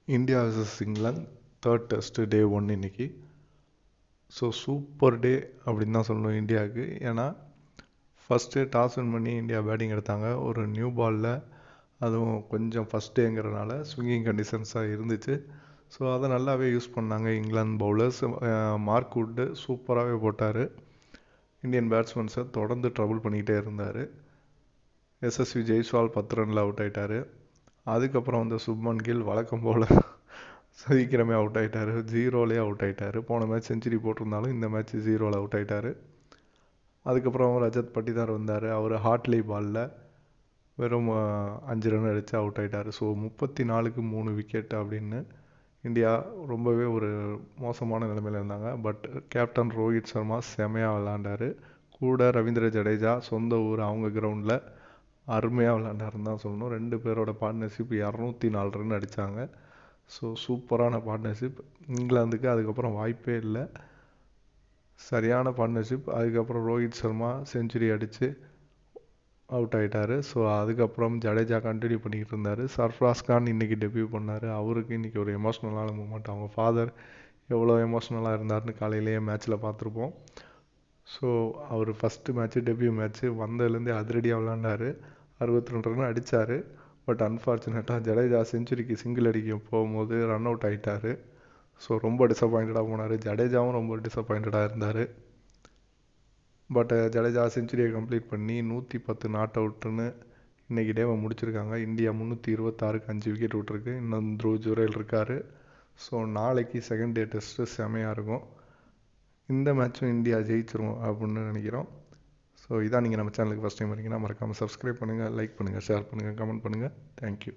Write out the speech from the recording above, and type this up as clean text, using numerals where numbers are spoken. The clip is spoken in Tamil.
India vs England third test டே 1 இன்னைக்கு. ஸோ சூப்பர் டே அப்படின்னு தான் சொல்லணும் இந்தியாவுக்கு. ஏன்னா ஃபஸ்ட்டு டாஸ் வின் பண்ணி இந்தியா பேட்டிங் எடுத்தாங்க. ஒரு நியூ பாலில், அதுவும் கொஞ்சம் ஃபஸ்ட் டேங்கிறனால ஸ்விங்கிங் கண்டிஷன்ஸாக இருந்துச்சு. ஸோ அதை நல்லாவே யூஸ் பண்ணாங்க இங்கிலாந்து பவுலர்ஸ். மார்க் வுட்டு சூப்பராகவே போட்டார். இந்தியன் பேட்ஸ்மேன்ஸை தொடர்ந்து ட்ரபுள் பண்ணிக்கிட்டே இருந்தார். எஸ்எஸ்வி ஜெய்ஸ்வால் 10 ரனில் அவுட் ஆகிட்டார். அதுக்கப்புறம் வந்து சுப்மன் கில் வழக்கம் போல் சீக்கிரமே அவுட் ஆகிட்டார். 0லே அவுட் ஆகிட்டார். போன மேட்ச் செஞ்சுரி போட்டிருந்தாலும் இந்த மேட்ச் 0ல் அவுட் ஆகிட்டார். அதுக்கப்புறம் ரஜத் பட்டிதார் வந்தார். அவர் ஹார்ட்லி பாலில் வெறும் 5 ரன் அடித்து அவுட் ஆகிட்டார். ஸோ 34க்கு 3 விக்கெட் அப்படின்னு இந்தியா ரொம்பவே ஒரு மோசமான நிலைமையில் இருந்தாங்க. பட் கேப்டன் ரோஹித் சர்மா செமையாக விளாண்டார். கூட ரவீந்திர ஜடேஜா சொந்த ஊர் அவங்க கிரவுண்டில் அருமையாக விளாண்டாருன்னு தான் சொல்லணும். 2 பேரோட பார்ட்னர்ஷிப் 204 ரன் அடித்தாங்க. ஸோ சூப்பரான பார்ட்னர்ஷிப். இங்கிலாந்துக்கு அதுக்கப்புறம் வாய்ப்பே இல்லை. சரியான பார்ட்னர்ஷிப். அதுக்கப்புறம் ரோஹித் சர்மா செஞ்சுரி அடித்து அவுட் ஆகிட்டார். ஸோ அதுக்கப்புறம் ஜடேஜா கண்டினியூ பண்ணிக்கிட்டு இருந்தார். சர்ஃப்ராஸ் கான் இன்றைக்கி டெபியூ பண்ணார். அவருக்கு இன்றைக்கி ஒரு எமோஷ்னலான மூமெண்ட். அவங்க ஃபாதர் எவ்வளோ எமோஷ்னலாக இருந்தார்னு காலையிலேயே மேட்ச்சில் பார்த்துருப்போம். ஸோ அவர் ஃபஸ்ட்டு மேட்ச்சு டெபியூ மேட்ச்சு வந்ததுலேருந்தே அதிரடியாக விளாண்டார். 62 ரன் அடித்தார். பட் அன்ஃபார்ச்சுனேட்டாக ஜடேஜா செஞ்சுரிக்கு சிங்கிள் அடிக்க போகும்போது ரன் அவுட் ஆகிட்டார். ஸோ ரொம்ப டிசப்பாயிண்டடாக போனார். ஜடேஜாவும் ரொம்ப டிசப்பாயிண்டடாக இருந்தார். பட் ஜடேஜா செஞ்சுரியை கம்ப்ளீட் பண்ணி 110 நாட் அவுட்டுன்னு இன்றைக்கி டேவை முடிச்சிருக்காங்க. இந்தியா 326க்கு 5 விக்கெட் விட்டுருக்கு. இன்னும் த்ருவ் ஜுரேல் இருக்கார். ஸோ நாளைக்கு செகண்ட் டே டெஸ்ட்டு செமையாக இருக்கும். இந்த மேட்சும் இந்தியா ஜெயிச்சிரும் அப்படின்னு நினைக்கிறோம். ஸோ இதான் நீங்கள் நம்ம சேனலுக்கு ஃபஸ்ட் டைம் வரீங்கன்னா மறக்காமல் சப்ஸ்கிரைப் பண்ணுங்கள், லைக் பண்ணுங்கள், ஷேர் பண்ணுங்கள், கமெண்ட் பண்ணுங்கள். தேங்க்யூ.